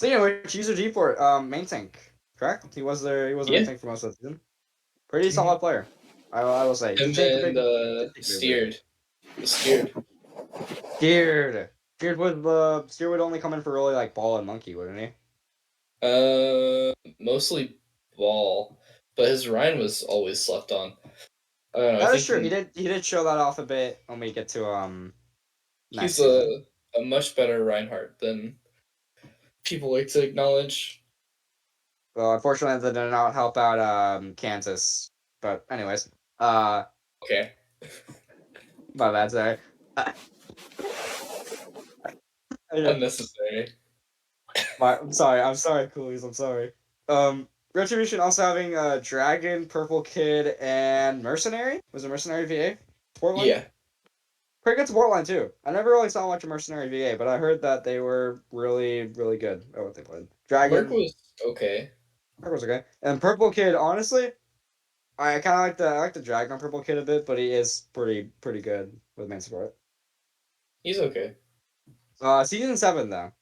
anyway, user G-Port, main tank, correct? He was the main tank for most of the season. Pretty solid player, I will say. And then Steered. Steered would only come in for really like Ball and Monkey, wouldn't he? Mostly Ball, but his Ryan was always slept on. I don't know. That is true. He did show that off a bit when we get to He's a much better Reinhardt than people like to acknowledge. Well, unfortunately, that did not help out Kansas. But anyways, okay. My bad, sorry. Unnecessary. I'm sorry, coolies. I'm sorry. Retribution also having Dragon, Purple Kid, and Mercenary. Was it Mercenary VA? Portland. Yeah, Pretty good to Portland too. I never really saw much of Mercenary VA, but I heard that they were really, really good at what they played. Merc Dragon, was okay. Purple was okay, and Purple Kid. Honestly, I kind of like the Dragon on Purple Kid a bit, but he is pretty good with main support. He's okay. Season 7 though,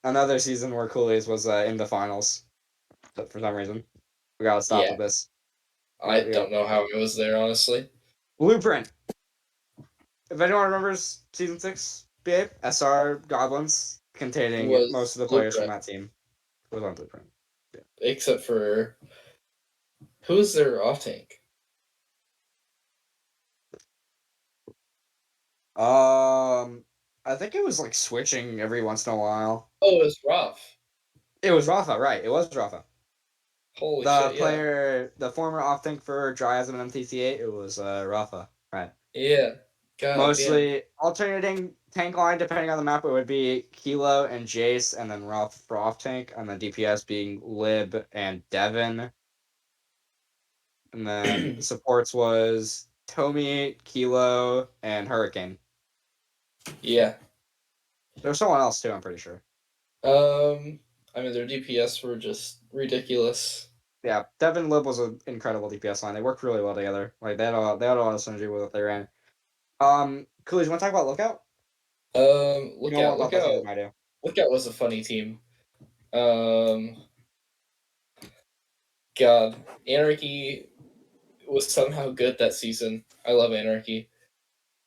another season where Coolies was in the finals, but for some reason we gotta stop Yeah, with this. I We got don't know how it was there, honestly. Blueprint. If anyone remembers season 6, BA SR Goblins containing most of Was the players from Blueprint, that team was on Blueprint. except for who's their off tank? I think it was like switching every once in a while. Oh, it was Roth. It was Rafa, right? It was Rafa. Holy The shit! Yeah, player, the former off tank for Dryasm and MTT8, it was Rafa, right? yeah. God damn. Mostly alternating tank line depending on the map. It would be Kilo and Jace, and then Rafa for off tank, and then DPS being Lib and Devin. And then supports was Tomi, Kilo, and Hurricane. Yeah. There was someone else too, I'm pretty sure. I mean, their DPS were just ridiculous. Yeah, Devin Lib was an incredible DPS line. They worked really well together. Like they had a lot of synergy with what they ran. Coolies, you want to talk about Lookout? You know more about that team than I do. Look Out was a funny team. Um, God, Anarchy was somehow good that season. I love Anarchy,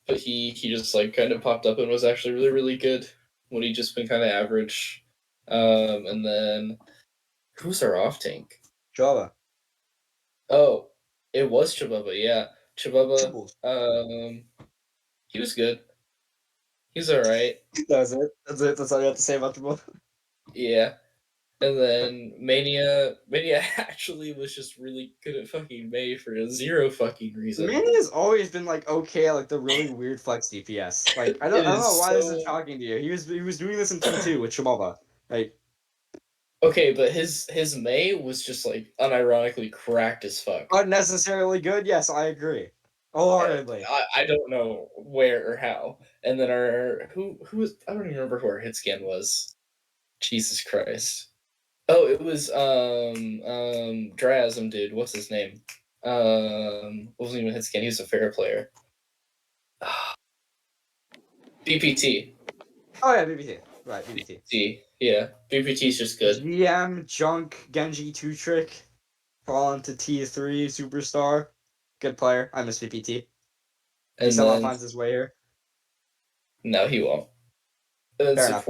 but he just like kind of popped up and was actually really really good when he just been kind of average. And then who's our off tank? Java. Oh, it was Chibaba. Yeah, Chibaba. Chibbles. He was good. He's all right. That was it. That's it. That's all you have to say about Jabba. Yeah. And then Mania actually was just really good at fucking May for a zero fucking reason. Manny has always been like okay, like the really weird flex DPS. Like It I don't know is why this is so shocking to you. He was doing this in T2 with Shababa. Like okay, but his May was just like unironically cracked as fuck. unnecessarily good. Yes, I agree. Wholeheartedly. I don't know where or how. And then our who was I don't even remember who our hit scan was. Jesus Christ. Oh, it was Dryasm dude. What's his name? Wasn't even hit scan. He was a fair player. BPT. Oh yeah, BBT. Right, BBT. BPT. Yeah, BPT's just good. GM Junk Genji 2 Trick. Fallen to T3 Superstar. Good player. I miss BPT. He And somehow then finds his way here. no, he won't. And then Fair enough.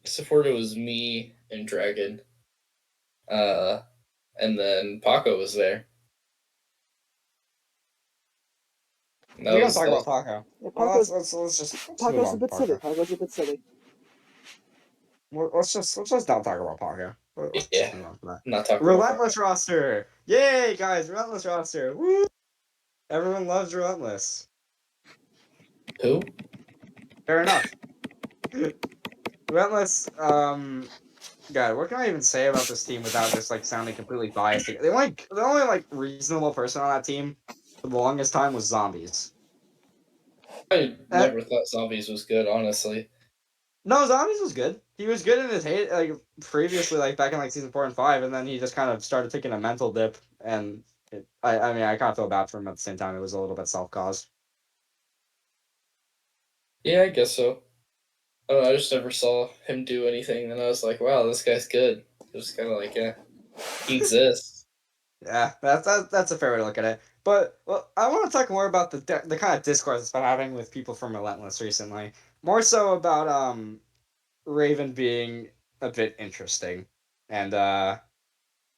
support it was me and Dragon. And then Paco was there. We don't talk about Paco. Yeah, Well, Paco's, let's just move Paco's a on. bit silly. Paco's a bit silly. Let's just not talk about Paco. Let's just Yeah, move on from that. not talking about Relentless roster. Yay, guys! Relentless roster. Woo! Everyone loves Relentless. who. Fair enough. Relentless. God, what can I even say about this team without just like sounding completely biased? The only like reasonable person on that team for the longest time was Zombies. I Uh, never thought Zombies was good, honestly. no, Zombies was good. He was good in his hate like previously, like back in like season 4 and 5, and then he just kind of started taking a mental dip. And I mean, I kind of feel bad for him at the same time. It was a little bit self-caused. Yeah, I guess so. I don't know, I just never saw him do anything, and I was like, wow, this guy's good. It was kind of like, yeah, he exists. Yeah, that's a fair way to look at it. But well, I want to talk more about the kind of discourse it's been having with people from Relentless recently. More so about Raven being a bit interesting and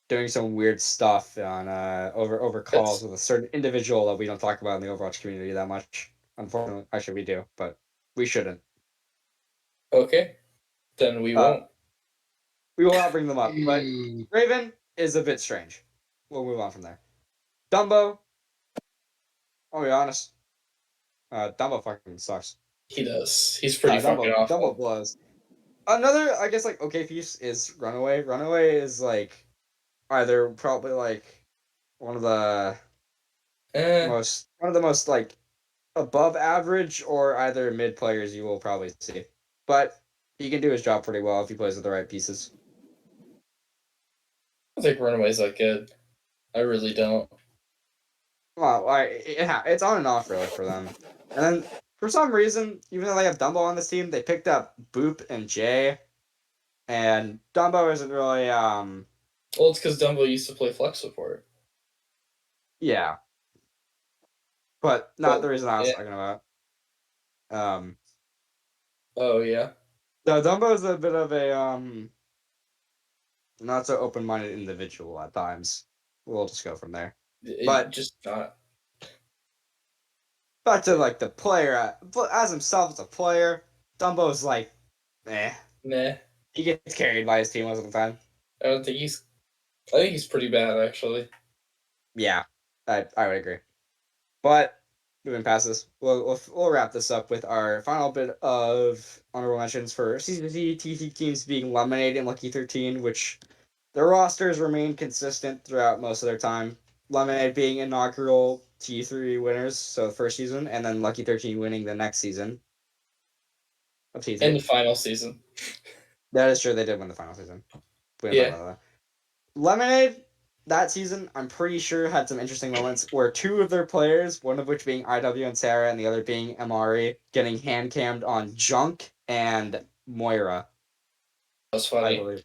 doing some weird stuff on over calls That's with a certain individual that we don't talk about in the Overwatch community that much. Unfortunately, actually we do, but we shouldn't. okay. Then we Uh, won't. we will not bring them up. But Raven is a bit strange. We'll move on from there. Dumbo. I'll be honest. Dumbo fucking sucks. He does. He's pretty fucking Dumbo awful. blows. Another, I guess, like okay piece is Runaway. Runaway is like either probably like one of the Eh, most like above average or either mid players you will probably see. But he can do his job pretty well if he plays with the right pieces. I don't think Runaway's that good. I really don't. Well, it's on and off really for them. And then for some reason, even though they have Dumbo on this team, they picked up Boop and Jay, and Dumbo isn't really Well, it's because Dumbo used to play flex support. yeah, but not But the reason I was yeah. talking about. Um, Oh yeah. no, Dumbo is a bit of a not so open minded individual at times. We'll just go from there. It But just not. back to like the player as himself as a player, Dumbo's like, eh. Nah. He gets carried by his team most of the time. I don't think he's. I think he's pretty bad actually. Yeah, I would agree. But moving past this, we'll wrap this up with our final bit of honorable mentions for CCC TC teams being Lemonade and Lucky 13, which their rosters remain consistent throughout most of their time. Lemonade being inaugural T3 winners, so the first season, and then Lucky 13 winning the next season of In T3. the final season. That is true, they did win the final season. We didn't talk Yeah. about that. Lemonade that season, I'm pretty sure, had some interesting moments where two of their players, one of which being IW and Sarah, and the other being Amari, getting hand cammed on Junk and Moira, That was I funny. believe.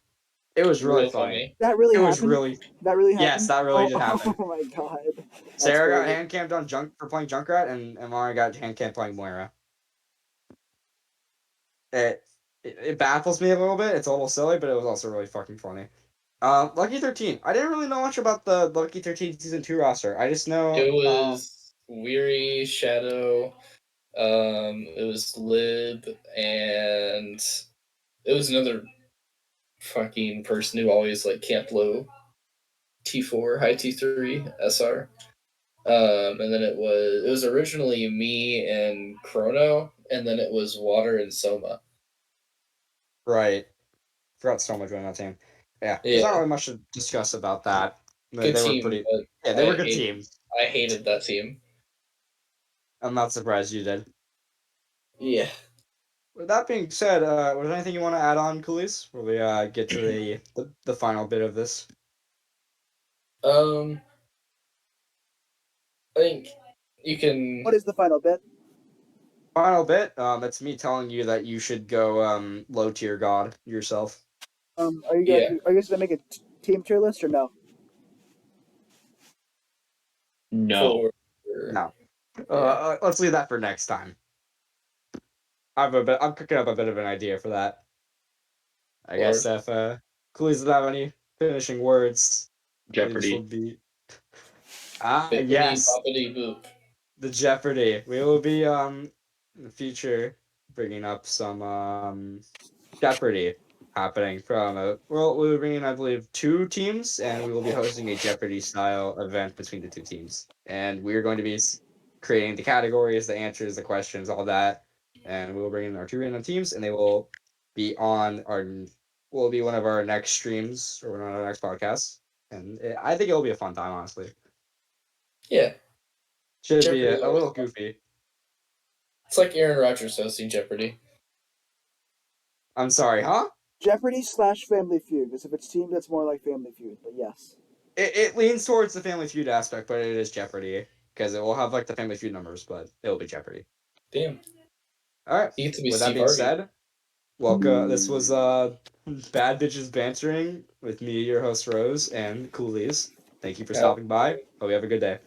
It was really Real funny. funny. That really It was happened. really That really yes, happened. that really did happen. Oh my god. That's Sarah got crazy. hand camped on Junk for playing Junkrat, and Amari got hand camped playing Moira. It baffles me a little bit. It's a little silly, but it was also really fucking funny. Lucky 13. I didn't really know much about the Lucky 13 season 2 roster. I just know It was Weary, Shadow, it was Lib, and it was another fucking person who always like camped low T4, high T3, SR. And then it was originally me and Chrono, and then it was Water and Soma. right. Forgot so much on that team. Yeah, there's not Yeah, really much to discuss about that. good They were team, pretty. but Yeah, they were good teams. I hated that team. I'm not surprised you did. Yeah. With that being said, was there anything you want to add on, Coolies? Before we get to the final bit of this? I think you can. What is the final bit? Final bit. It's me telling you that you should go low tier god yourself. Are you Yeah. guys gonna make a team tier list or no? No. No. Yeah. Let's leave that for next time. I'm cooking up a bit of an idea for that. I guess if Coolies doesn't have any finishing words, this will Jeopardy. be Bippity yes, boppity boop. the Jeopardy. We will be in the future bringing up some Jeopardy happening from we'll be bringing I believe two teams, and we will be hosting a Jeopardy style event between the two teams, and we are going to be creating the categories, the answers, the questions, all that, and we will bring in our two random teams, and they will be on our will be one of our next streams or one of our next podcasts, and I think it'll be a fun time, honestly. Yeah. Should Jeopardy be is a always little fun. goofy. It's like Aaron Rodgers hosting Jeopardy. I'm sorry, huh? Jeopardy / Family Feud. Because if it's team, that's more like Family Feud. But yes. It leans towards the Family Feud aspect, but it is Jeopardy because it will have like the Family Feud numbers, but it will be Jeopardy. Damn. All right. You get to be With that Steve being Harvey. said, welcome. This was Bad Bitches Bantering with me, your host Rose, and Coolies. Thank you for stopping by. Hope you have a good day.